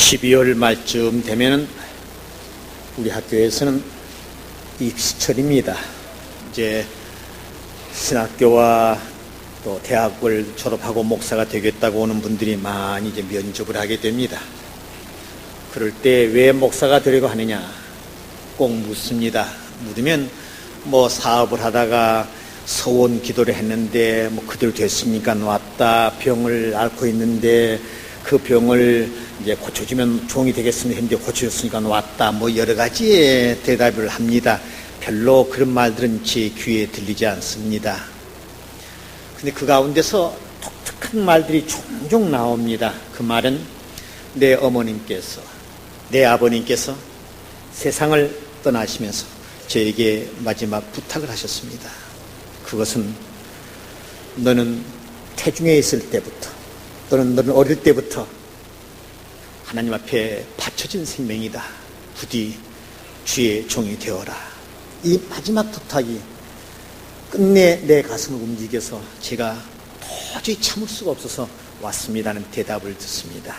12월 말쯤 되면은 우리 학교에서는 입시철입니다. 이제 신학교와 또 대학을 졸업하고 목사가 되겠다고 오는 분들이 많이 이제 면접을 하게 됩니다. 그럴 때 왜 목사가 되려고 하느냐 꼭 묻습니다. 묻으면 뭐 사업을 하다가 서원 기도를 했는데 뭐 그대로 됐으니까 왔다. 병을 앓고 있는데 그 병을 이제 고쳐주면 종이 되겠습니다. 현재 고쳐줬으니까 왔다. 뭐 여러 가지의 대답을 합니다. 별로 그런 말들은 제 귀에 들리지 않습니다. 근데 그 가운데서 독특한 말들이 종종 나옵니다. 그 말은 내 어머님께서, 내 아버님께서 세상을 떠나시면서 저에게 마지막 부탁을 하셨습니다. 그것은 너는 태중에 있을 때부터 또는 너는 어릴 때부터 하나님 앞에 바쳐진 생명이다. 부디 주의 종이 되어라. 이 마지막 부탁이 끝내 내 가슴을 움직여서 제가 도저히 참을 수가 없어서 왔습니다는 대답을 듣습니다.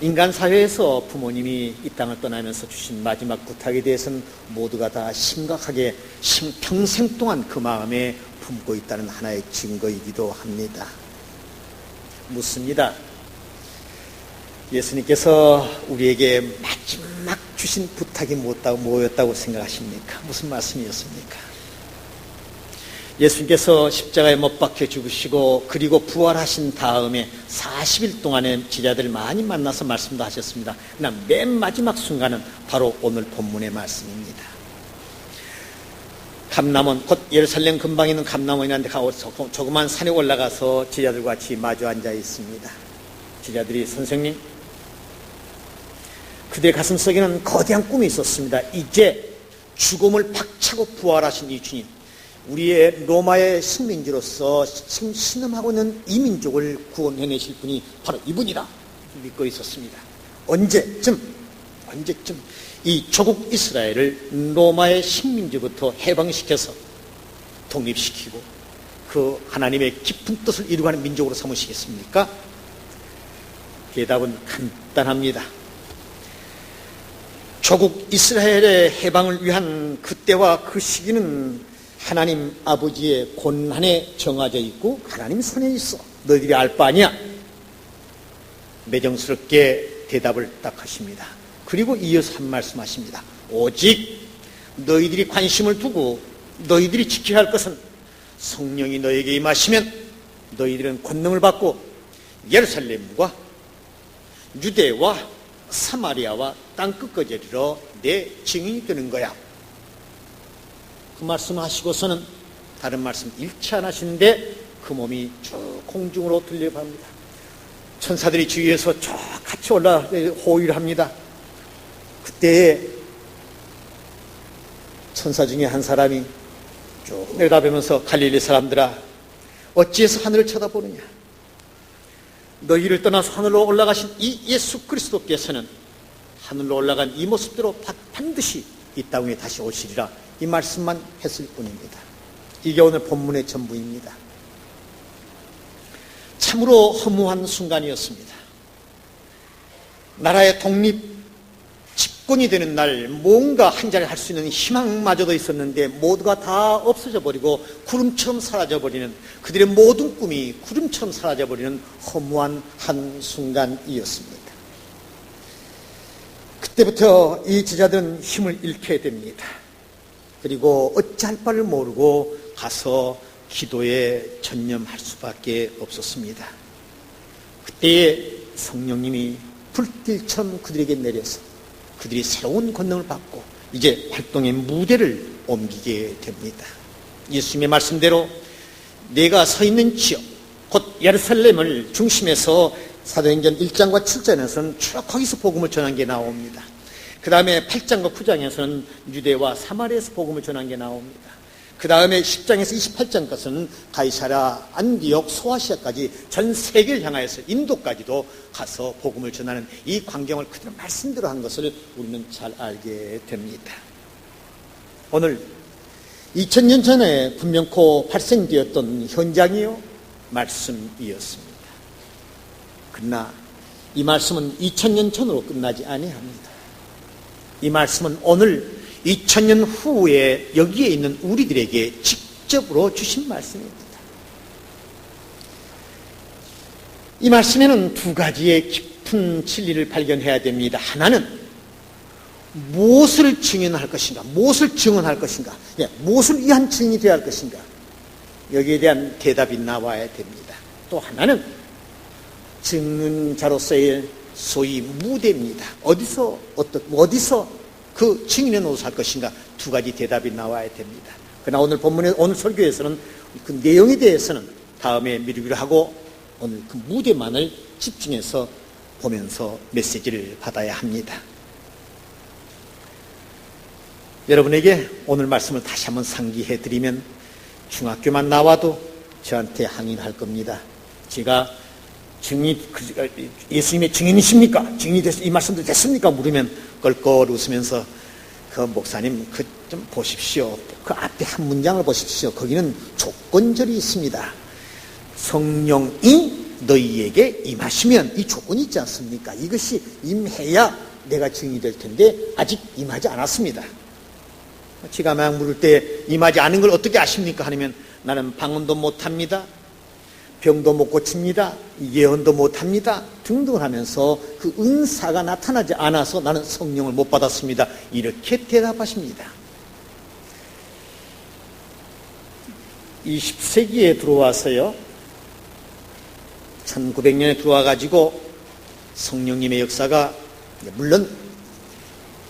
인간 사회에서 부모님이 이 땅을 떠나면서 주신 마지막 부탁에 대해서는 모두가 다 심각하게 평생 동안 그 마음에 품고 있다는 하나의 증거이기도 합니다. 묻습니다. 예수님께서 우리에게 마지막 주신 부탁이 뭐였다고 생각하십니까? 무슨 말씀이었습니까? 예수님께서 십자가에 못 박혀 죽으시고 그리고 부활하신 다음에 40일 동안에 제자들을 많이 만나서 말씀도 하셨습니다. 그러나 맨 마지막 순간은 바로 오늘 본문의 말씀입니다. 감람원, 곧 예루살렘 근방에 있는 감람원이라는 데 조그만 산에 올라가서 제자들과 같이 마주 앉아 있습니다. 제자들이 선생님, 그들의 가슴속에는 거대한 꿈이 있었습니다. 이제 죽음을 박차고 부활하신 이 주님, 우리의 로마의 식민지로서 신음하고 있는 이 민족을 구원해내실 분이 바로 이분이다 믿고 있었습니다. 언제쯤 이 조국 이스라엘을 로마의 식민지부터 해방시켜서 독립시키고 그 하나님의 깊은 뜻을 이루어가는 민족으로 삼으시겠습니까? 대답은 간단합니다. 조국 이스라엘의 해방을 위한 그때와 그 시기는 하나님 아버지의 권한에 정해져 있고 하나님 손에 있어. 너희들이 알 바 아니야. 매정스럽게 대답을 딱 하십니다. 그리고 이어서 한 말씀 하십니다. 오직 너희들이 관심을 두고 너희들이 지켜야 할 것은 성령이 너에게 임하시면 너희들은 권능을 받고 예루살렘과 유대와 사마리아와 땅끝까지 이르러 내 증인이 되는 거야. 그 말씀 하시고서는 다른 말씀 일치 안 하시는데 그 몸이 쭉 공중으로 들려갑니다. 천사들이 주위에서 쭉 같이 올라 호위를 합니다. 그때 천사 중에 한 사람이 쭉 내려다보면서 갈릴리 사람들아 어찌해서 하늘을 쳐다보느냐. 너희를 떠나서 하늘로 올라가신 이 예수 그리스도께서는 하늘로 올라간 이 모습대로 반드시 이 땅에 다시 오시리라. 이 말씀만 했을 뿐입니다. 이게 오늘 본문의 전부입니다. 참으로 허무한 순간이었습니다. 나라의 독립 집권이 되는 날 뭔가 한 자리 할 수 있는 희망마저도 있었는데 모두가 다 없어져 버리고 구름처럼 사라져 버리는 그들의 모든 꿈이 구름처럼 사라져 버리는 허무한 한 순간이었습니다. 그때부터 이 제자들은 힘을 잃게 됩니다. 그리고 어찌할 바를 모르고 가서 기도에 전념할 수밖에 없었습니다. 그때에 성령님이 불길처럼 그들에게 내려서 그들이 새로운 권능을 받고 이제 활동의 무대를 옮기게 됩니다. 예수님의 말씀대로 내가 서 있는 지역 곧 예루살렘을 중심해서 사도행전 1장과 7장에서는 쭉 거기서 복음을 전한 게 나옵니다. 그 다음에 8장과 9장에서는 유대와 사마리아에서 복음을 전한 게 나옵니다. 그 다음에 10장에서 28장까지는 가이사랴, 안디옥, 소아시아까지 전 세계를 향하여서 인도까지도 가서 복음을 전하는 이 광경을 그대로 말씀대로 한 것을 우리는 잘 알게 됩니다. 오늘 2000년 전에 분명코 발생되었던 현장이요 말씀이었습니다. 그러나 이 말씀은 2000년 전으로 끝나지 아니합니다. 이 말씀은 오늘 2000년 후에 여기에 있는 우리들에게 직접으로 주신 말씀입니다. 이 말씀에는 두 가지의 깊은 진리를 발견해야 됩니다. 하나는 무엇을 증언할 것인가, 무엇을 증언할 것인가, 무엇을 위한 증인이 되어야 할 것인가, 여기에 대한 대답이 나와야 됩니다. 또 하나는 증언자로서의 소위 무대입니다. 어디서 그 증인의 노릇을 할 것인가, 두 가지 대답이 나와야 됩니다. 그러나 오늘 본문의 오늘 설교에서는 그 내용에 대해서는 다음에 미루기로 하고 오늘 그 무대만을 집중해서 보면서 메시지를 받아야 합니다. 여러분에게 오늘 말씀을 다시 한번 상기해 드리면 중학교만 나와도 저한테 항의할 겁니다. 제가 예수님의 증인이십니까? 증인이 이 말씀도 됐습니까? 물으면 껄껄 웃으면서 그 목사님 좀 보십시오. 그 앞에 한 문장을 보십시오. 거기는 조건절이 있습니다. 성령이 너희에게 임하시면 이 조건이 있지 않습니까? 이것이 임해야 내가 증인이 될 텐데 아직 임하지 않았습니다. 지가 막 물을 때 임하지 않은 걸 어떻게 아십니까? 하면 나는 방언도 못합니다. 병도 못 고칩니다. 예언도 못합니다. 등등 하면서 그 은사가 나타나지 않아서 나는 성령을 못 받았습니다. 이렇게 대답하십니다. 20세기에 들어와서요, 1900년에 들어와가지고 성령님의 역사가 물론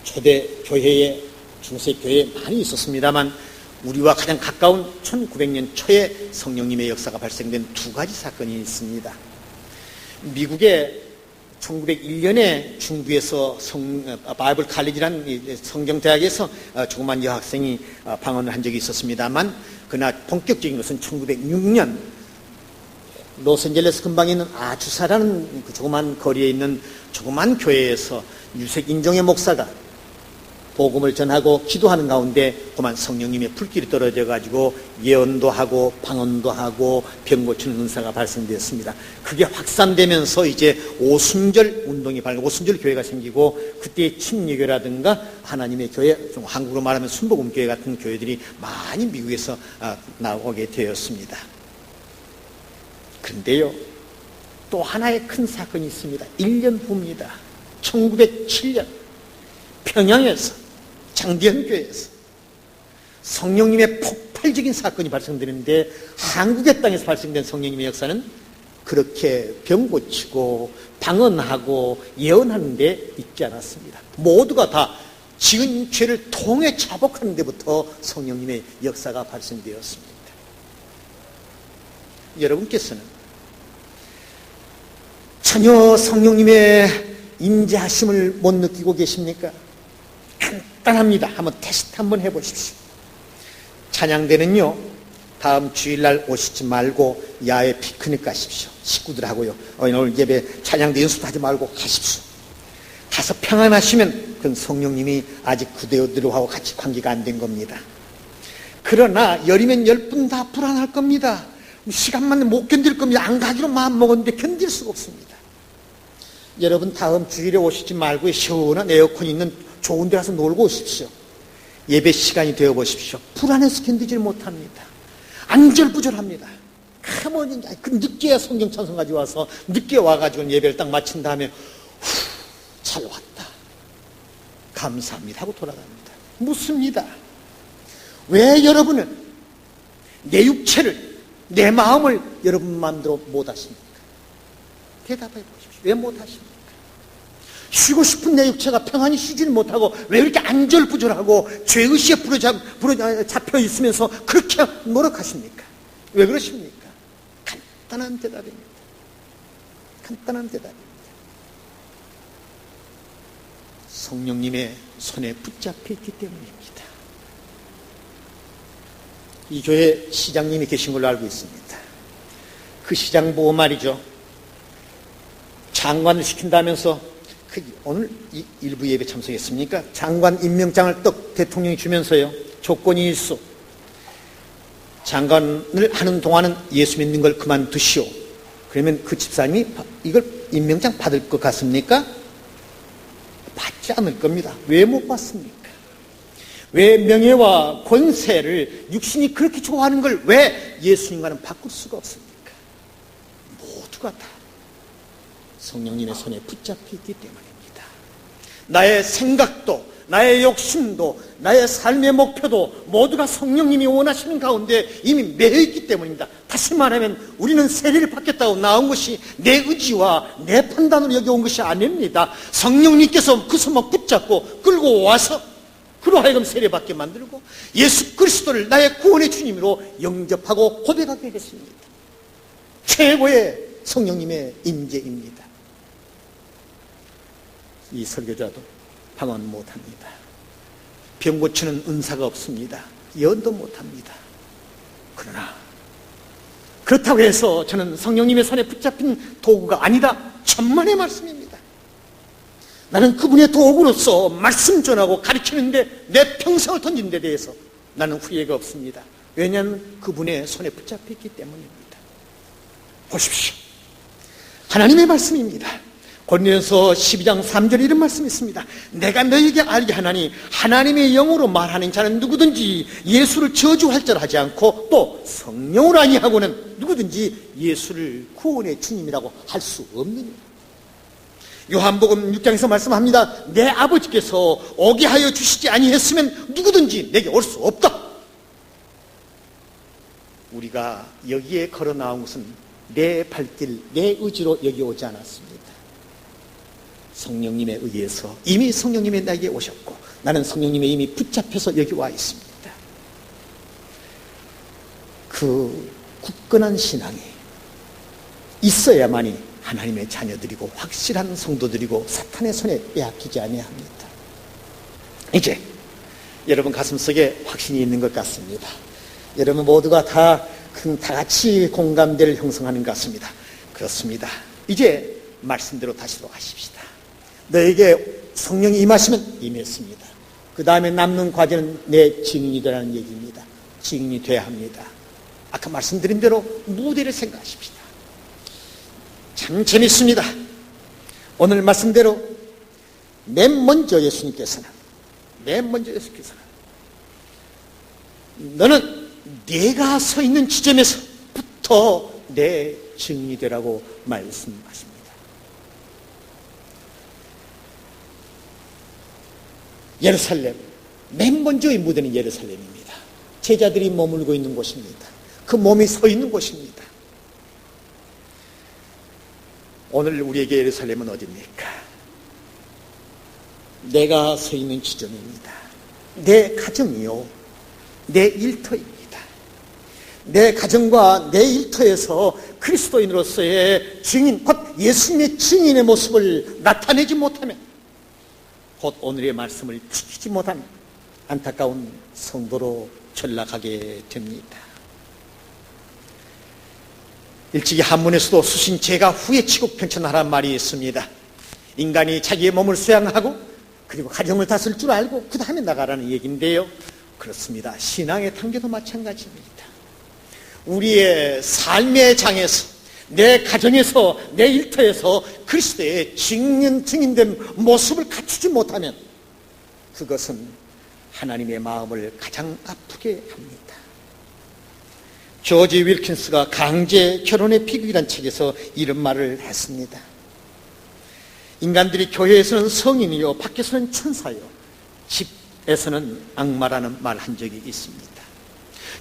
초대 교회에 중세교회에 많이 있었습니다만 우리와 가장 가까운 1900년 초에 성령님의 역사가 발생된 두 가지 사건이 있습니다. 미국의 1901년에 중부에서 바이블 칼리지라는 성경대학에서 조그만 여학생이 방언을 한 적이 있었습니다만 그러나 본격적인 것은 1906년 로스앤젤레스 근방에 있는 아주사라는 그 조그만 거리에 있는 조그만 교회에서 유색 인종의 목사가 복음을 전하고 기도하는 가운데 그만 성령님의 불길이 떨어져 가지고 예언도 하고 방언도 하고 병 고치는 은사가 발생되었습니다. 그게 확산되면서 이제 오순절 운동이 오순절 교회가 생기고 그때 침례교라든가 하나님의 교회, 좀 한국으로 말하면 순복음 교회 같은 교회들이 많이 미국에서 나오게 되었습니다. 그런데요, 또 하나의 큰 사건이 있습니다. 1년 후입니다. 1907년 평양에서 장대현 교회에서 성령님의 폭발적인 사건이 발생되는데 한국의 땅에서 발생된 성령님의 역사는 그렇게 병 고치고 방언하고 예언하는 데 있지 않았습니다. 모두가 다 지은 죄를 통해 자복하는 데부터 성령님의 역사가 발생되었습니다. 여러분께서는 전혀 성령님의 임재하심을 못 느끼고 계십니까? 간단합니다. 한번 테스트 한번 해보십시오. 찬양대는요, 다음 주일날 오시지 말고 야외 피크닉 가십시오. 식구들하고요. 오늘 예배 찬양대 연습도 하지 말고 가십시오. 가서 평안하시면 그건 성령님이 아직 그대들하고 같이 관계가 안 된 겁니다. 그러나 열이면 10분 다 불안할 겁니다. 시간만 못 견딜 겁니다. 안 가기로 마음 먹었는데 견딜 수가 없습니다. 여러분 다음 주일에 오시지 말고 시원한 에어컨 있는 좋은 데 가서 놀고 오십시오. 예배 시간이 되어 보십시오. 불안해서 견디질 못합니다. 안절부절합니다. 가만히 늦게야 성경 찬송 가지고 와서 늦게 와가지고 예배를 딱 마친 다음에 잘 왔다, 감사합니다 하고 돌아갑니다. 묻습니다. 왜 여러분은 내 육체를, 내 마음을 여러분 마음대로 못하십니까? 대답해 보십시오. 왜 못하십니까? 쉬고 싶은 내 육체가 평안히 쉬지를 못하고 왜 이렇게 안절부절하고 죄의식에 잡혀 있으면서 그렇게 노력하십니까? 왜 그러십니까? 간단한 대답입니다. 간단한 대답입니다. 성령님의 손에 붙잡혀 있기 때문입니다. 이 교회 시장님이 계신 걸로 알고 있습니다. 그 시장 보고 말이죠, 장관을 시킨다면서 오늘 일부 예배 참석했습니까? 장관 임명장을 떡 대통령이 주면서요, 조건이 있어. 장관을 하는 동안은 예수 믿는 걸 그만두시오. 그러면 그 집사님이 이걸 임명장 받을 것 같습니까? 받지 않을 겁니다. 왜 못 받습니까? 왜 명예와 권세를 육신이 그렇게 좋아하는 걸 왜 예수님과는 바꿀 수가 없습니까? 모두가 다 성령님의 손에 붙잡혀 있기 때문입니다. 나의 생각도, 나의 욕심도, 나의 삶의 목표도 모두가 성령님이 원하시는 가운데 이미 매여있기 때문입니다. 다시 말하면 우리는 세례를 받겠다고 나온 것이 내 의지와 내 판단으로 여기 온 것이 아닙니다. 성령님께서 그 손만 붙잡고 끌고 와서 그로 하여금 세례받게 만들고 예수 그리스도를 나의 구원의 주님으로 영접하고 고백하게 했습니다. 최고의 성령님의 임재입니다. 이 설교자도 방언 못합니다. 병 고치는 은사가 없습니다. 예언도 못합니다. 그러나 그렇다고 해서 저는 성령님의 손에 붙잡힌 도구가 아니다. 천만의 말씀입니다. 나는 그분의 도구로서 말씀 전하고 가르치는데 내 평생을 던진 데 대해서 나는 후회가 없습니다. 왜냐하면 그분의 손에 붙잡혔기 때문입니다. 보십시오. 하나님의 말씀입니다. 고린도전서 12장 3절에 이런 말씀이 있습니다. 내가 너에게 알게 하나니 하나님의 영으로 말하는 자는 누구든지 예수를 저주할절하지 않고 또 성령으로 아니하고는 누구든지 예수를 구원의 주님이라고 할 수 없느니라. 요한복음 6장에서 말씀합니다. 내 아버지께서 오게 하여 주시지 아니했으면 누구든지 내게 올 수 없다. 우리가 여기에 걸어 나온 것은 내 발길, 내 의지로 여기 오지 않았습니다. 성령님에 의해서 이미 성령님이 나에게 오셨고 나는 성령님에 이미 붙잡혀서 여기 와 있습니다. 그 굳건한 신앙이 있어야만이 하나님의 자녀들이고 확실한 성도들이고 사탄의 손에 빼앗기지 아니합니다. 이제 여러분 가슴속에 확신이 있는 것 같습니다. 여러분 모두가 다 같이 공감대를 형성하는 것 같습니다. 그렇습니다. 이제 말씀대로 다시 돌아가십시다. 너에게 성령이 임하시면 임했습니다. 그 다음에 남는 과제는 내 증인이 되라는 얘기입니다. 증인이 돼야 합니다. 아까 말씀드린 대로 무대를 생각하십시다. 참 재밌습니다. 오늘 말씀대로 맨 먼저 예수님께서는 너는 네가 서 있는 지점에서부터 내 증인이 되라고 말씀하십니다. 예루살렘, 맨 먼저의 무대는 예루살렘입니다. 제자들이 머물고 있는 곳입니다. 그 몸이 서 있는 곳입니다. 오늘 우리에게 예루살렘은 어디입니까? 내가 서 있는 지점입니다. 내 가정이요, 내 일터입니다. 내 가정과 내 일터에서 그리스도인으로서의 증인, 곧 예수님의 증인의 모습을 나타내지 못하면, 곧 오늘의 말씀을 지키지 못한 안타까운 성도로 전락하게 됩니다. 일찍이 한문에서도 수신 제가 후회치고 편천하란 말이 있습니다. 인간이 자기의 몸을 수양하고 그리고 가정을 다스릴 줄 알고 그 다음에 나가라는 얘기인데요. 그렇습니다. 신앙의 단계도 마찬가지입니다. 우리의 삶의 장에서, 내 가정에서, 내 일터에서 그리스도의 증인된 모습을 갖추지 못하면 그것은 하나님의 마음을 가장 아프게 합니다. 조지 윌킨스가 강제 결혼의 비극이라는 책에서 이런 말을 했습니다. 인간들이 교회에서는 성인이요, 밖에서는 천사요, 집에서는 악마라는 말 한 적이 있습니다.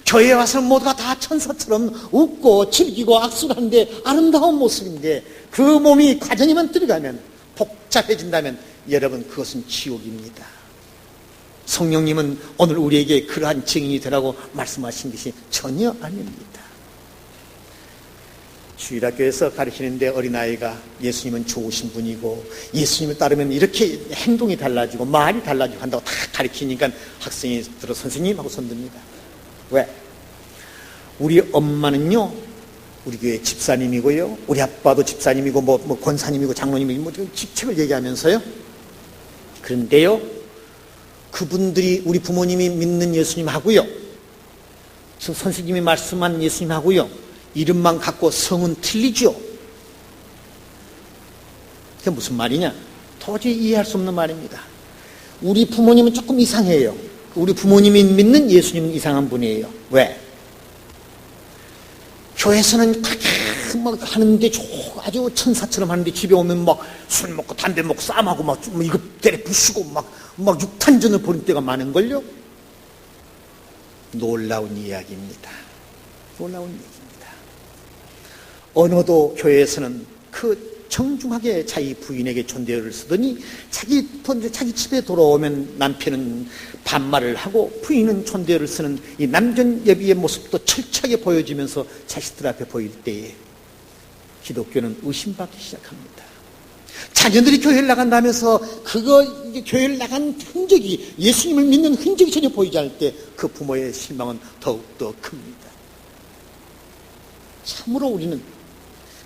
교회에 와서는 모두가 다 천사처럼 웃고 즐기고 악수를 하는데 아름다운 모습인데 그 몸이 가정에만 들어가면, 복잡해진다면 여러분 그것은 지옥입니다. 성령님은 오늘 우리에게 그러한 증인이 되라고 말씀하신 것이 전혀 아닙니다. 주일학교에서 가르치는데 어린아이가 예수님은 좋으신 분이고 예수님을 따르면 이렇게 행동이 달라지고 말이 달라지고 한다고 다 가르치니까 학생이 들어 선생님하고 손듭니다. 왜? 우리 엄마는요, 우리 교회 집사님이고요, 우리 아빠도 집사님이고 뭐 권사님이고 장로님이고 뭐 직책을 얘기하면서요. 그런데요, 그분들이 우리 부모님이 믿는 예수님하고요, 선생님이 말씀한 예수님하고요, 이름만 갖고 성은 틀리죠. 그게 무슨 말이냐? 도저히 이해할 수 없는 말입니다. 우리 부모님은 조금 이상해요. 우리 부모님이 믿는 예수님은 이상한 분이에요. 왜? 교회에서는 그렇게 막 하는데 아주 천사처럼 하는데 집에 오면 막 술 먹고 담배 먹고 싸움하고 막 이거 때려 부수고 막 육탄전을 벌일 때가 많은걸요? 놀라운 이야기입니다. 놀라운 얘기입니다. 언어도 교회에서는 그 정중하게 자기 부인에게 존대어를 쓰더니 자기 집에 돌아오면 남편은 반말을 하고 부인은 존대어를 쓰는 이 남존여비의 모습도 철저하게 보여지면서 자식들 앞에 보일 때에 기독교는 의심받기 시작합니다. 자녀들이 교회를 나간다면서 교회를 나간 흔적이, 예수님을 믿는 흔적이 전혀 보이지 않을 때 그 부모의 실망은 더욱더 큽니다. 참으로 우리는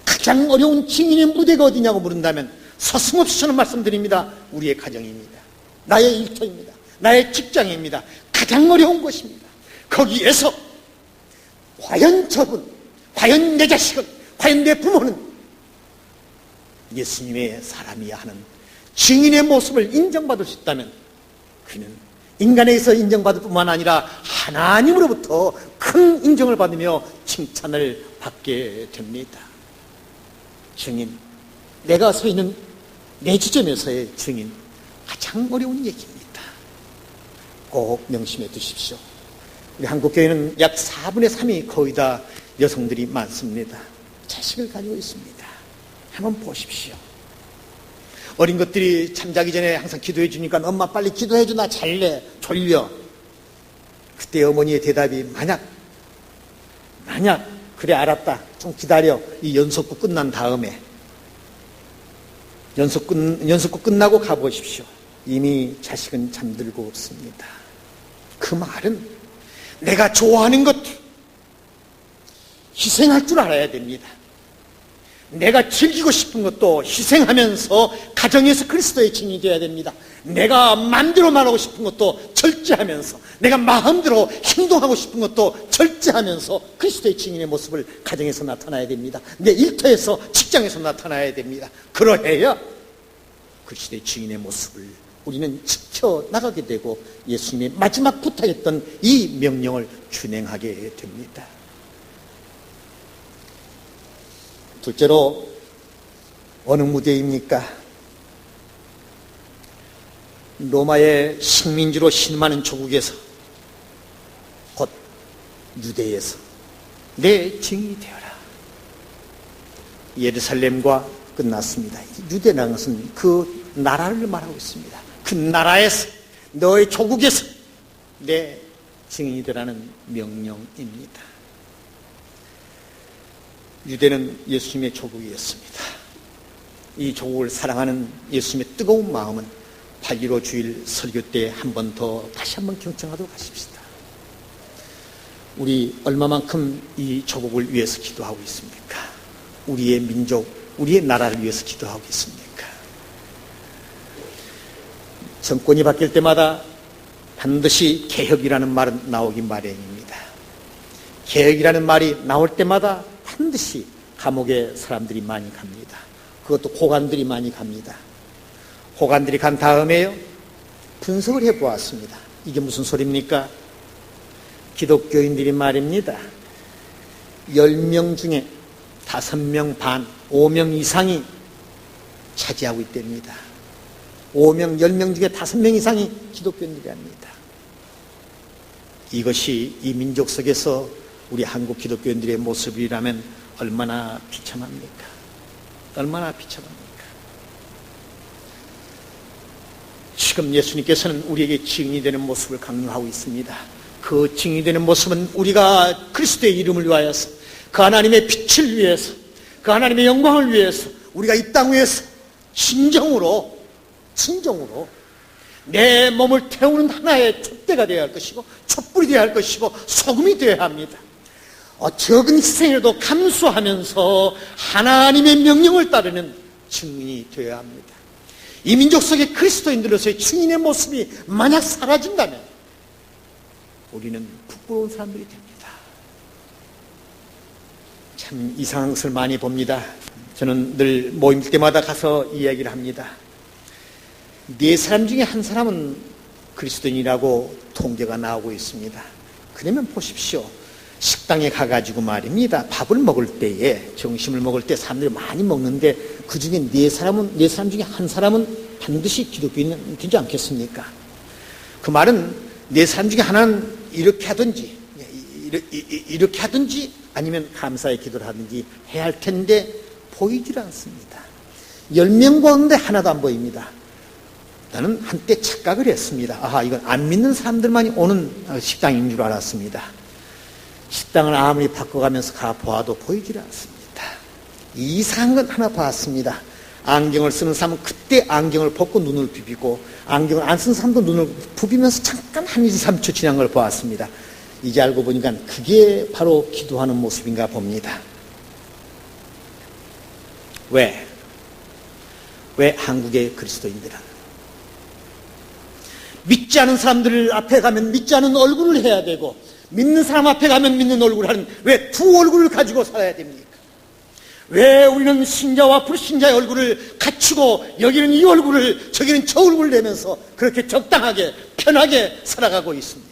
가장 어려운 증인의 무대가 어디냐고 물은다면 서슴없이 저는 말씀드립니다. 우리의 가정입니다. 나의 일터입니다. 나의 직장입니다. 가장 어려운 것입니다. 거기에서 과연 저분, 과연 내 자식은, 과연 내 부모는 예수님의 사람이야 하는 증인의 모습을 인정받을 수 있다면 그는 인간에게서 인정받을 뿐만 아니라 하나님으로부터 큰 인정을 받으며 칭찬을 받게 됩니다. 증인, 내가 서 있는 내 지점에서의 증인, 가장 어려운 얘기입니다. 꼭 명심해 두십시오. 우리 한국교회는 약 4분의 3이 거의 다 여성들이 많습니다. 자식을 가지고 있습니다. 한번 보십시오. 어린 것들이 잠자기 전에 항상 기도해 주니까 엄마 빨리 기도해 줘, 나 잘래, 졸려. 그때 어머니의 대답이 만약 그래 알았다, 좀 기다려, 이 연속구 끝난 다음에 연속구 끝나고 가보십시오. 이미 자식은 잠들고 없습니다. 그 말은 내가 좋아하는 것 희생할 줄 알아야 됩니다. 내가 즐기고 싶은 것도 희생하면서 가정에서 그리스도의 증인이 되어야 됩니다. 내가 마음대로 말하고 싶은 것도 절제하면서, 내가 마음대로 행동하고 싶은 것도 절제하면서 그리스도의 증인의 모습을 가정에서 나타나야 됩니다. 내 일터에서, 직장에서 나타나야 됩니다. 그러해야 그리스도의 증인의 모습을 우리는 지켜나가게 되고 예수님의 마지막 부탁했던 이 명령을 준행하게 됩니다. 둘째로, 어느 무대입니까? 로마의 식민지로 신음하는 조국에서, 곧 유대에서 내 증인이 되어라. 예루살렘과 끝났습니다. 유대라는 것은 그 나라를 말하고 있습니다. 그 나라에서, 너의 조국에서 내 증인이 되라는 명령입니다. 유대는 예수님의 조국이었습니다. 이 조국을 사랑하는 예수님의 뜨거운 마음은 8.15 주일 설교 때 한 번 더 다시 한번 경청하도록 하십시다. 우리 얼마만큼 이 조국을 위해서 기도하고 있습니까? 우리의 민족, 우리의 나라를 위해서 기도하고 있습니까? 정권이 바뀔 때마다 반드시 개혁이라는 말은 나오기 마련입니다. 개혁이라는 말이 나올 때마다 반드시 감옥에 사람들이 많이 갑니다. 그것도 호관들이 많이 갑니다. 호관들이 간 다음에요, 분석을 해보았습니다. 이게 무슨 소리입니까? 기독교인들이 말입니다. 10명 중에 5명 반, 5명 이상이 차지하고 있답니다. 5명, 10명 중에 5명 이상이 기독교인들이랍니다. 이것이 이 민족 속에서 우리 한국 기독교인들의 모습이라면 얼마나 비참합니까? 얼마나 비참합니까? 지금 예수님께서는 우리에게 증인이 되는 모습을 강요하고 있습니다. 그 증인이 되는 모습은 우리가 그리스도의 이름을 위하여서, 그 하나님의 빛을 위해서, 그 하나님의 영광을 위해서 우리가 이 땅 위에서 진정으로 내 몸을 태우는 하나의 촛대가 되어야 할 것이고, 촛불이 되어야 할 것이고, 소금이 되어야 합니다. 적은 희생에도 감수하면서 하나님의 명령을 따르는 증인이 되어야 합니다. 이 민족 속의 그리스도인들로서의 증인의 모습이 만약 사라진다면 우리는 부끄러운 사람들이 됩니다. 참 이상한 것을 많이 봅니다. 저는 늘 모임 때마다 가서 이야기를 합니다. 네 사람 중에 한 사람은 그리스도인이라고 통계가 나오고 있습니다. 그러면 보십시오. 식당에 가가지고 말입니다. 밥을 먹을 때에, 점심을 먹을 때 사람들이 많이 먹는데 그 중에 네 사람 중에 한 사람은 반드시 기독교인은 되지 않겠습니까? 그 말은 네 사람 중에 하나는 이렇게 하든지 아니면 감사의 기도를 하든지 해야 할 텐데 보이질 않습니다. 10명 보는데 하나도 안 보입니다. 나는 한때 착각을 했습니다. 아하, 이건 안 믿는 사람들만이 오는 식당인 줄 알았습니다. 식당을 아무리 바꿔가면서 가보아도 보이질 않습니다. 이상한 건 하나 봤습니다. 안경을 쓰는 사람은 그때 안경을 벗고 눈을 비비고, 안경을 안 쓰는 사람도 눈을 부비면서 잠깐 한 2, 3초 지난 걸 보았습니다. 이제 알고 보니까 그게 바로 기도하는 모습인가 봅니다. 왜 한국의 그리스도인들은 믿지 않은 사람들 앞에 가면 믿지 않은 얼굴을 해야 되고, 믿는 사람 앞에 가면 믿는 얼굴을 하는, 왜 두 얼굴을 가지고 살아야 됩니까? 왜 우리는 신자와 불신자의 얼굴을 갖추고 여기는 이 얼굴을 저기는 저 얼굴을 내면서 그렇게 적당하게 편하게 살아가고 있습니까?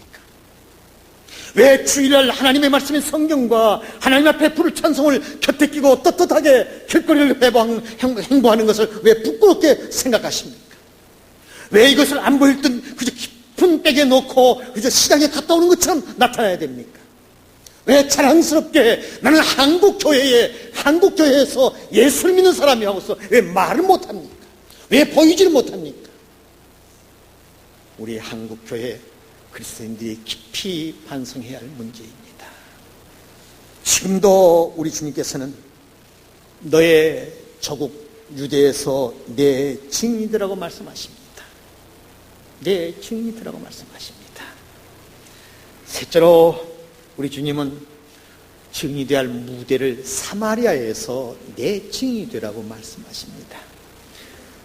왜 주일날 하나님의 말씀인 성경과 하나님 앞에 부를 찬송을 곁에 끼고 떳떳하게 길거리를 행보하는 것을 왜 부끄럽게 생각하십니까? 왜 이것을 안 보일 듯 그저 깊은 백에 놓고 그저 시장에 갔다 오는 것처럼 나타나야 됩니까? 왜 자랑스럽게 나는 한국교회에서 예수를 믿는 사람이라고서 왜 말을 못합니까? 왜 보이지를 못합니까? 우리 한국교회 그리스도인들이 깊이 반성해야 할 문제입니다. 지금도 우리 주님께서는 너의 조국 유대에서 내 증인이라고 말씀하십니다. 내 증인이라고 말씀하십니다. 셋째로 우리 주님은 증인이 되어야 할 무대를 사마리아에서 내 증인이 되라고 말씀하십니다.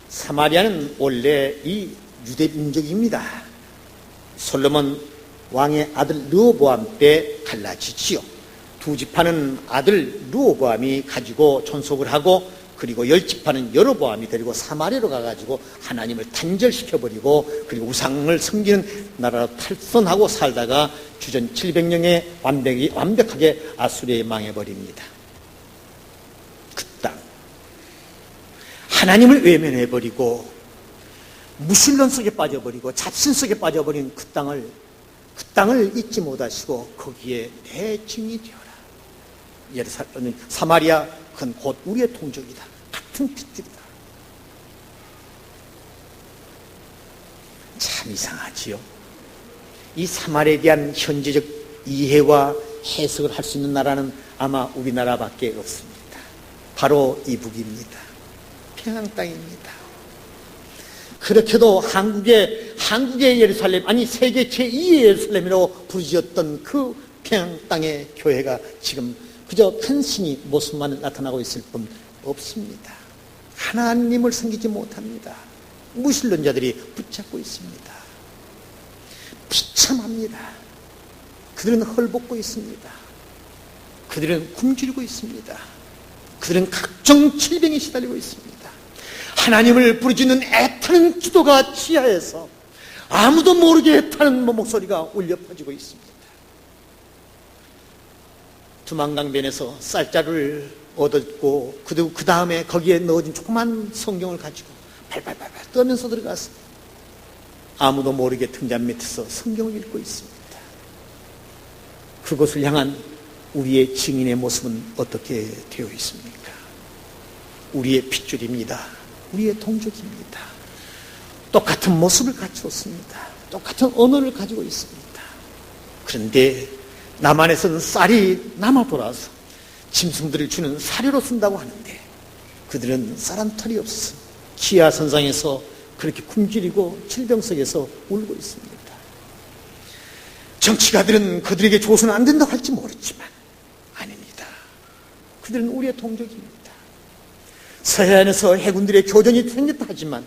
사마리아는 원래 이 유대 민족입니다. 솔로몬 왕의 아들 르호보암 때 갈라지지요. 두 지파는 아들 르호보암이 가지고 존속을 하고, 그리고 10지파는 여로보암이 데리고 사마리아로 가가지고 하나님을 단절시켜버리고, 그리고 우상을 섬기는 나라로 탈선하고 살다가 주전 700년에 완벽하게 아수리에 망해버립니다. 그 땅, 하나님을 외면해버리고 무신론 속에 빠져버리고 잡신 속에 빠져버린 그 땅을 잊지 못하시고 거기에 내 증인이 되어라. 사마리아 그건 곧 우리의 동족이다. 같은 핏줄이다. 참 이상하지요. 이 사마리아에 대한 현재적 이해와 해석을 할 수 있는 나라는 아마 우리나라밖에 없습니다. 바로 이북입니다. 평양 땅입니다. 그렇게도 한국의 예루살렘, 아니 세계 제2의 예루살렘이라고 부르짖었던 그 평양 땅의 교회가 지금 그저 간신히 모습만 나타나고 있을 뿐 없습니다. 하나님을 섬기지 못합니다. 무신론자들이 붙잡고 있습니다. 비참합니다. 그들은 헐벗고 있습니다. 그들은 굶주리고 있습니다. 그들은 각종 질병에 시달리고 있습니다. 하나님을 부르짖는 애타는 기도가 지하에서 아무도 모르게 애타는 목소리가 울려 퍼지고 있습니다. 두만강변에서 쌀자루를 얻었고, 그 다음에 거기에 넣어진 조그만 성경을 가지고 발발발발 떠면서 들어가서 아무도 모르게 등잔 밑에서 성경을 읽고 있습니다. 그곳을 향한 우리의 증인의 모습은 어떻게 되어 있습니까? 우리의 핏줄입니다. 우리의 동족입니다. 똑같은 모습을 갖추었습니다. 똑같은 언어를 가지고 있습니다. 그런데 남한에서는 쌀이 남아 돌아서 짐승들을 주는 사료로 쓴다고 하는데 그들은 쌀 한 털이 없어 기아선상에서 그렇게 굶주리고 질병 속에서 울고 있습니다. 정치가들은 그들에게 줘서는 안 된다고 할지 모르지만 아닙니다. 그들은 우리의 동족입니다. 서해안에서 해군들의 교전이 생겼다 하지만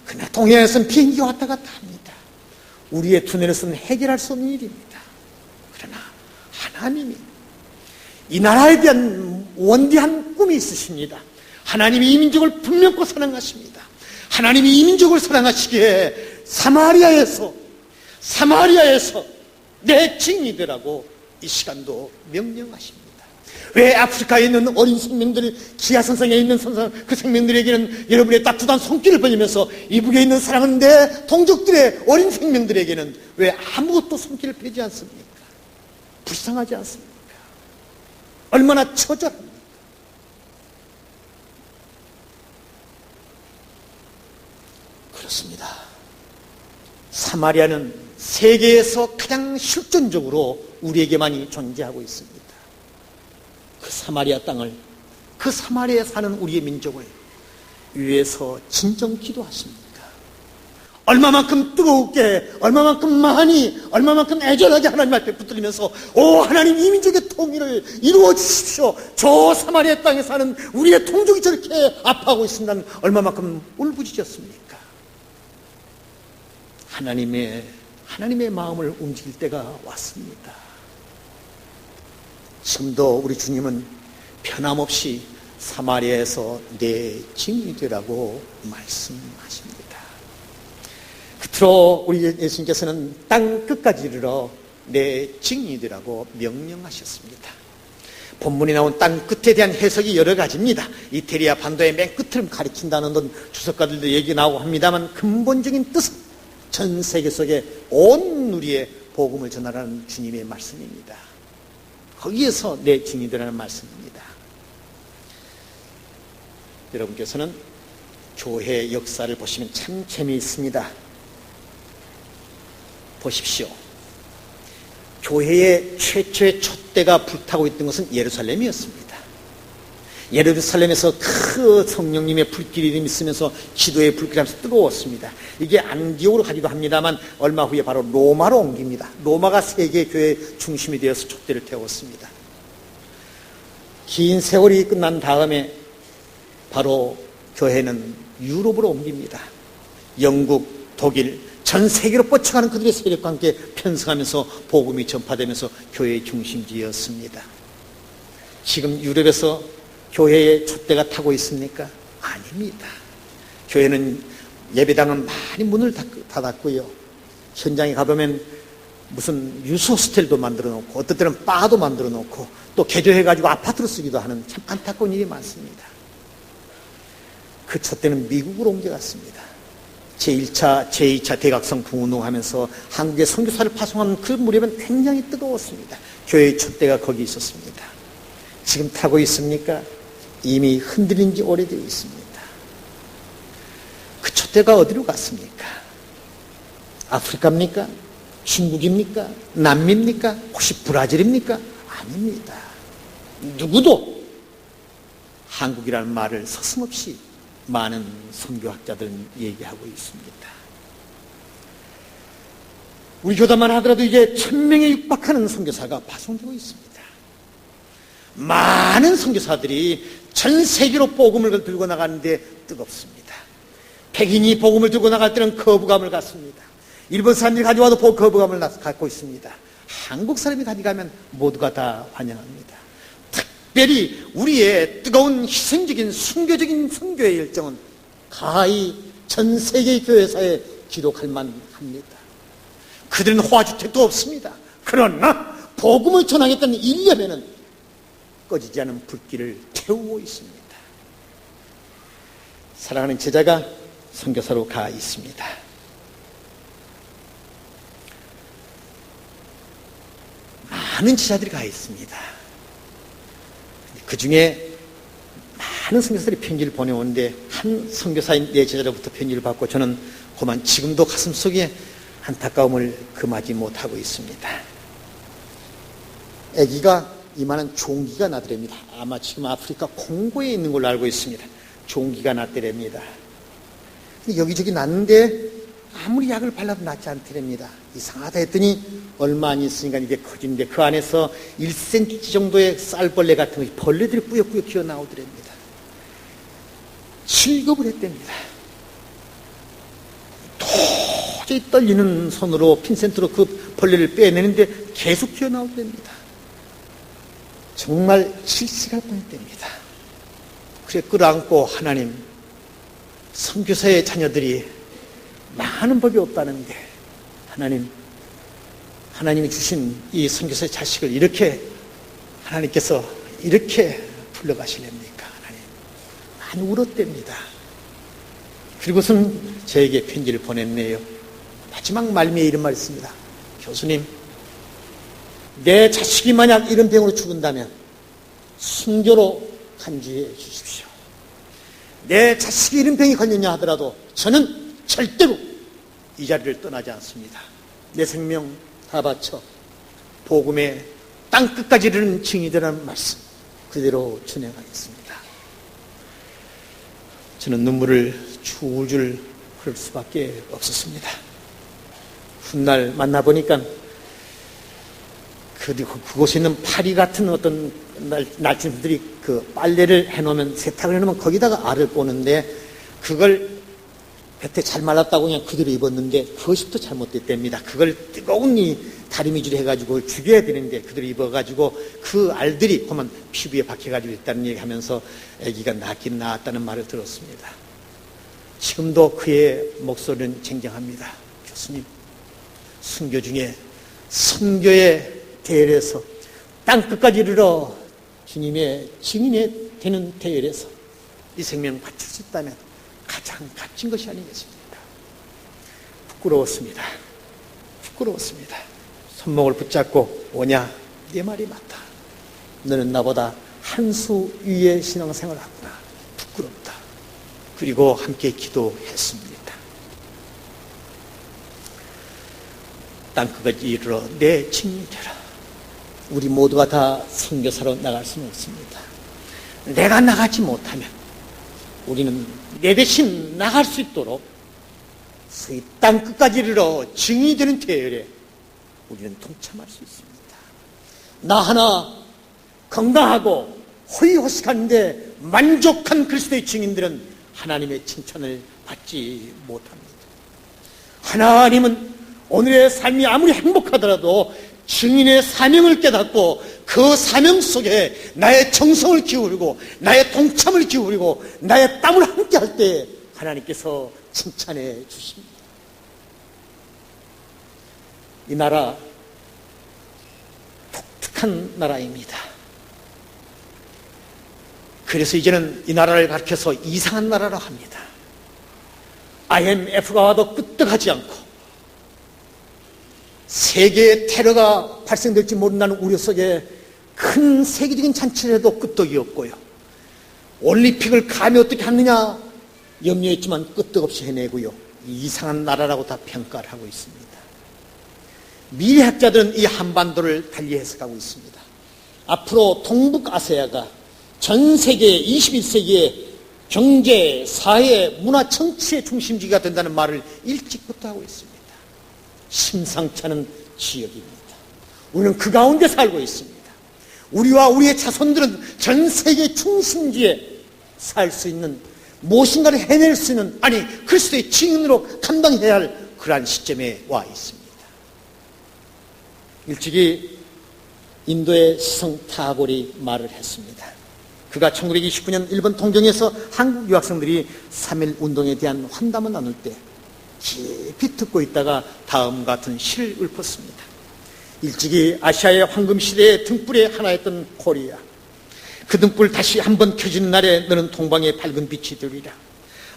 그러나 동해안에서는 비행기가 왔다 갔다 합니다. 우리의 두뇌로서는 해결할 수 없는 일입니다. 그러나 하나님이 이 나라에 대한 원대한 꿈이 마음이 있으십니다. 하나님이 이 민족을 분명코 사랑하십니다. 하나님이 이 민족을 사랑하시기에 사마리아에서 내 증인이라고 이 시간도 명령하십니다. 왜 아프리카에 있는 어린 생명들, 기아선상에 있는 그 생명들에게는 여러분의 따뜻한 손길을 벌리면서 이북에 있는 사랑하는 내 동족들의 어린 생명들에게는 왜 아무것도 손길을 펴지 않습니까? 불쌍하지 않습니까? 얼마나 처절합니까? 그렇습니다. 사마리아는 세계에서 가장 실존적으로 우리에게만이 존재하고 있습니다. 그 사마리아 땅을, 그 사마리아에 사는 우리의 민족을 위해서 진정 기도하십니까? 얼마만큼 뜨겁게, 얼마만큼 많이, 얼마만큼 애절하게 하나님 앞에 붙들리면서 오 하나님 이 민족의 통일을 이루어 주십시오. 저 사마리아 땅에 사는 우리의 동족이 저렇게 아파하고 있습니다. 얼마만큼 울부짖었습니까? 하나님의 마음을 움직일 때가 왔습니다. 지금도 우리 주님은 변함없이 사마리아에서 내 증인이 되라고 말씀하십니다. 끝으로 우리 예수님께서는 땅 끝까지 이르러 내 증인이 되라고 명령하셨습니다. 본문에 나온 땅 끝에 대한 해석이 여러 가지입니다. 이태리아 반도의 맨 끝을 가리킨다는 건 주석가들도 얘기 나오고 합니다만 근본적인 뜻은 전 세계 속에 온 누리의 복음을 전하라는 주님의 말씀입니다. 거기에서 내 증인이 되라는 말씀입니다. 여러분께서는 교회 역사를 보시면 참 재미있습니다. 보십시오. 교회의 최초의 촛대가 불타고 있던 것은 예루살렘이었습니다. 예루살렘에서 그 성령님의 불길이 있으면서 기도의 불길이 하면서 뜨거웠습니다. 이게 안디옥으로 가기도 합니다만 얼마 후에 바로 로마로 옮깁니다. 로마가 세계 교회 중심이 되어서 촛대를 태웠습니다. 긴 세월이 끝난 다음에 바로 교회는 유럽으로 옮깁니다. 영국, 독일, 전 세계로 뻗쳐가는 그들의 세력과 함께 편승하면서 복음이 전파되면서 교회의 중심지였습니다. 지금 유럽에서 교회의 촛대가 타고 있습니까? 아닙니다. 교회는 예배당은 많이 문을 닫았고요. 현장에 가보면 무슨 유수 호스텔도 만들어 놓고 어떤 때는 바도 만들어 놓고 또 개조해가지고 아파트로 쓰기도 하는 참 안타까운 일이 많습니다. 그 촛대는 미국으로 옮겨갔습니다. 제1차, 제2차 대각성 부운동하면서 한국의 선교사를 파송하는 그 무렵은 굉장히 뜨거웠습니다. 교회의 촛대가 거기 있었습니다. 지금 타고 있습니까? 이미 흔들린 지 오래되어 있습니다. 그 촛대가 어디로 갔습니까? 아프리카입니까? 중국입니까? 남미입니까? 혹시 브라질입니까? 아닙니다. 누구도 한국이라는 말을 서슴없이 많은 선교학자들은 얘기하고 있습니다. 우리 교단만 하더라도 이제 1000명에 육박하는 선교사가 파송되고 있습니다. 많은 선교사들이 전 세계로 복음을 들고 나가는데 뜨겁습니다. 백인이 복음을 들고 나갈 때는 거부감을 갖습니다. 일본 사람들이 가져와도 거부감을 갖고 있습니다. 한국 사람이 가져가면 모두가 다 환영합니다. 특별히 우리의 뜨거운 희생적인 순교적인 선교의 열정은 가히 전 세계 교회사에 기록할 만합니다. 그들은 호화주택도 없습니다. 그러나 복음을 전하겠다는 일념에는 꺼지지 않은 불길을 태우고 있습니다. 사랑하는 제자가 선교사로 가 있습니다. 많은 제자들이 가 있습니다. 그 중에 많은 선교사들이 편지를 보내오는데 한 선교사인 내 제자로부터 편지를 받고 저는 그만 지금도 가슴속에 안타까움을 금하지 못하고 있습니다. 아기가 이만한 종기가 나더랍니다. 아마 지금 아프리카 콩고에 있는 걸로 알고 있습니다. 종기가 났더랍니다. 여기저기 났는데 아무리 약을 발라도 낫지 않더랍니다. 이상하다 했더니 얼마 안 있으니까 이게 커지는데 그 안에서 1cm 정도의 쌀벌레 같은 거, 벌레들이 꾸역꾸역 기어나오더랍니다. 실급을 했답니다. 도저히 떨리는 손으로 핀센트로 그 벌레를 빼내는데 계속 기어나오더랍니다. 정말 실직할 뻔했답니다. 그래 끌어안고 하나님, 선교사의 자녀들이 많은 법이 없다는데 하나님이 주신 이 선교사의 자식을 이렇게 하나님께서 이렇게 불러가시렵니까? 하나님, 많이 울었답니다. 그리고선 저에게 편지를 보냈네요. 마지막 말미에 이런 말이 있습니다. 교수님, 내 자식이 만약 이런 병으로 죽은다면 순교로 간주해 주십시오. 내 자식이 이런 병이 걸렸냐 하더라도 저는 절대로 이 자리를 떠나지 않습니다. 내 생명 다 바쳐 복음의 땅끝까지 이르는 증인이 되라는 말씀 그대로 준행하겠습니다. 저는 눈물을 줄줄 흐를 수밖에 없었습니다. 훗날 만나보니까 그곳에 있는 파리 같은 어떤 날짐들이 그 빨래를 해놓으면, 세탁을 해놓으면 거기다가 알을 꼬는데 그걸 볕에 잘 말랐다고 그냥 그대로 입었는데 그것이 또 잘못됐답니다. 그걸 뜨거운 이 다리미질을 해가지고 죽여야 되는데 그대로 입어가지고 그 알들이 그만 피부에 박혀가지고 있다는 얘기 하면서 아기가 낫긴 나았다는 말을 들었습니다. 지금도 그의 목소리는 쟁쟁합니다. 교수님, 순교 중에 선교의 대열에서 땅끝까지 이르러 주님의 증인이 되는 대열에서 이 생명 바칠 수 있다면 가장 값진 것이 아니겠습니까? 부끄러웠습니다. 손목을 붙잡고, 오냐, 네 말이 맞다. 너는 나보다 한 수 위의 신앙생활을 하구나. 부끄럽다. 그리고 함께 기도했습니다. 땅끝까지 이르러 내 증인이 되라. 우리 모두가 다 선교사로 나갈 수는 없습니다. 내가 나가지 못하면 우리는 내 대신 나갈 수 있도록 이 땅끝까지 이르러 증인이 되는 대열에 우리는 동참할 수 있습니다. 나 하나 건강하고 호의호식한데 만족한 그리스도의 증인들은 하나님의 칭찬을 받지 못합니다. 하나님은 오늘의 삶이 아무리 행복하더라도 증인의 사명을 깨닫고 그 사명 속에 나의 정성을 기울이고 나의 동참을 기울이고 나의 땀을 함께 할 때 하나님께서 칭찬해 주십니다. 이 나라 독특한 나라입니다. 그래서 이제는 이 나라를 가리켜서 이상한 나라라 합니다. IMF가 와도 끄떡하지 않고 세계의 테러가 발생될지 모른다는 우려 속에 큰 세계적인 잔치를 해도 끄떡이 없고요. 올림픽을 감히 어떻게 하느냐 염려했지만 끄떡없이 해내고요. 이상한 나라라고 다 평가를 하고 있습니다. 미래학자들은 이 한반도를 달리 해석하고 있습니다. 앞으로 동북아시아가 전 세계 21세기의 경제, 사회, 문화, 정치의 중심지가 된다는 말을 일찍부터 하고 있습니다. 심상치 않은 지역입니다. 우리는 그 가운데 살고 있습니다. 우리와 우리의 자손들은 전 세계 중심지에 살 수 있는, 무엇인가를 해낼 수 있는, 아니 그리스도의 증인으로 감당해야 할 그러한 시점에 와 있습니다. 일찍이 인도의 시성 타고리 말을 했습니다. 그가 1929년 일본 동경에서 한국 유학생들이 3.1 운동에 대한 환담을 나눌 때 깊이 듣고 있다가 다음 같은 시를 읊었습니다. 일찍이 아시아의 황금시대의 등불의 하나였던 코리아, 그 등불 다시 한번 켜지는 날에 너는 동방의 밝은 빛이 되리라.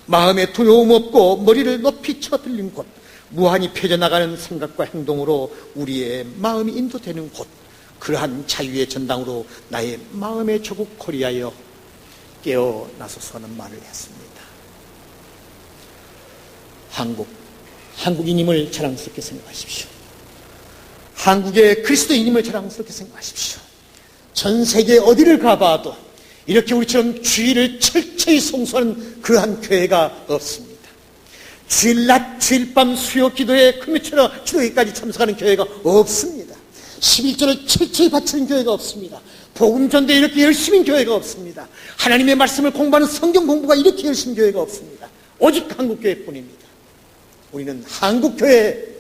마음에 두려움 없고 머리를 높이 쳐들린 곳, 무한히 펴져나가는 생각과 행동으로 우리의 마음이 인도되는 곳, 그러한 자유의 전당으로 나의 마음의 조국 코리아여 깨어나소서 하는 말을 했습니다. 한국인임을 자랑스럽게 생각하십시오. 한국의 그리스도인임을 자랑스럽게 생각하십시오. 전 세계 어디를 가봐도 이렇게 우리처럼 주일을 철저히 송수하는 그러한 교회가 없습니다. 주일 낮, 주일 밤 수요 기도회, 금요철 기도회까지 참석하는 교회가 없습니다. 11조를 철저히 바치는 교회가 없습니다. 복음 전도에 이렇게 열심인 교회가 없습니다. 하나님의 말씀을 공부하는 성경 공부가 이렇게 열심인 교회가 없습니다. 오직 한국교회뿐입니다. 우리는 한국교회,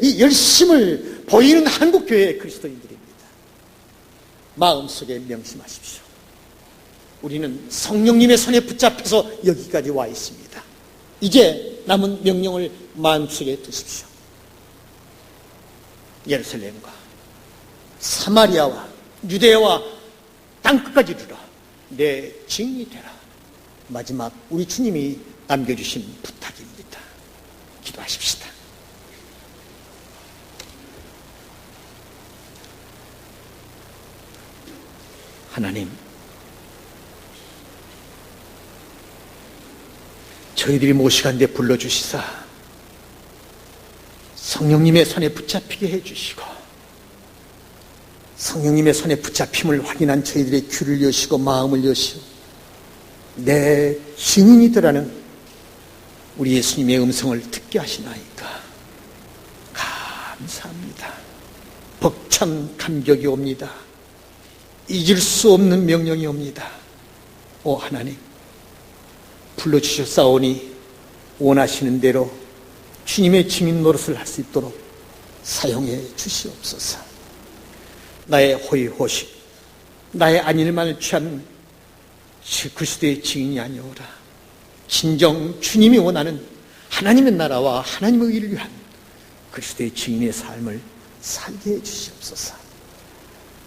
이 열심을 보이는 한국교회의 그리스도인들입니다. 마음속에 명심하십시오. 우리는 성령님의 손에 붙잡혀서 여기까지 와 있습니다. 이제 남은 명령을 마음속에 두십시오. 예루살렘과 사마리아와 유대와 땅끝까지 이르러 내 증인이 되라. 마지막 우리 주님이 남겨주신 부탁입니다. 기도하십시다. 하나님, 저희들이 모시간대 불러주시사 성령님의 손에 붙잡히게 해주시고 성령님의 손에 붙잡힘을 확인한 저희들의 귀를 여시고 마음을 여시고 내 증인이더라는 우리 예수님의 음성을 듣게 하시나이까 감사합니다. 벅찬 감격이 옵니다. 잊을 수 없는 명령이 옵니다. 오 하나님, 불러주셨사오니 원하시는 대로 주님의 증인 노릇을 할 수 있도록 사용해 주시옵소서. 나의 호의호식, 나의 안일만을 취한 그리스도의 증인이 아니오라. 진정 주님이 원하는 하나님의 나라와 하나님의 의를 위한 그리스도의 증인의 삶을 살게 해 주시옵소서.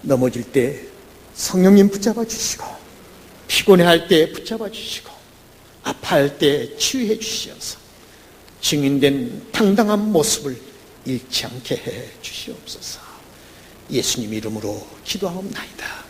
넘어질 때 성령님 붙잡아 주시고 피곤해할 때 붙잡아 주시고 아파할 때 치유해 주시어서 증인된 당당한 모습을 잃지 않게 해 주시옵소서. 예수님 이름으로 기도하옵나이다.